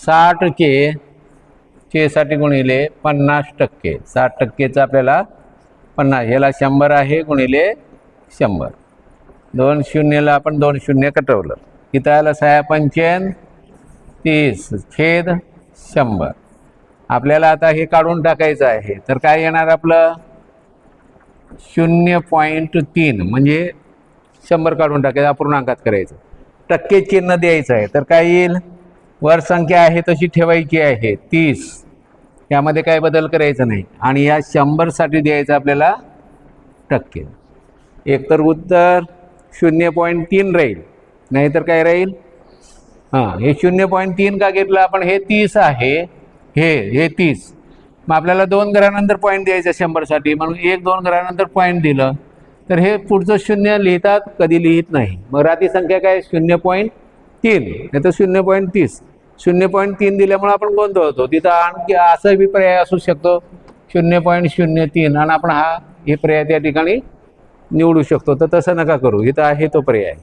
60 चे साठी गुणिले 50%, 60%चं आपल्याला 50, याला 100 आहे गुणिले 100, 2 शून्यला आपण 2 शून्य कटवलं, इथं आलं 6 पंचेन 30 छेद 100. आपल्याला आता हे काढून टाकायचं आहे, तर काय येणार आपलं 0.3 म्हणजे 100 काढून टाकायचं, अपूर्णांकात करायचं, टक्के चिन्ह द्यायचं आहे. तर काय येईल, वर संख्या आहे तशी ठेवायची आहे 30, यामध्ये काय बदल करायचा नाही, आणि या 100 साठी द्यायचं आपल्याला टक्के. एकतर उत्तर 0.3 राहील, नाहीतर काय राहील, हां हे 0.3 का घेतलं आपण, हे 30 आहे, हे 30, मग आपल्याला 2 घरानंतर पॉईंट द्यायचा 100 साठी, म्हणून 1-2 घरानंतर पॉईंट दिलं तर हे पुढचं 0 लिहितात, कधी लिहित नाही. मग राती संख्या काय 0.3 नाही तर 0.30, 0.3 दिल्यामुळे आपण गोंधळतो. तिथं आणखी असा बी पर्याय असू शकतो 0.03, आणि आपण हे पर्याय त्या ठिकाणी निवडू शकतो. तर तसं नका करू, इथं आहे तो पर्याय.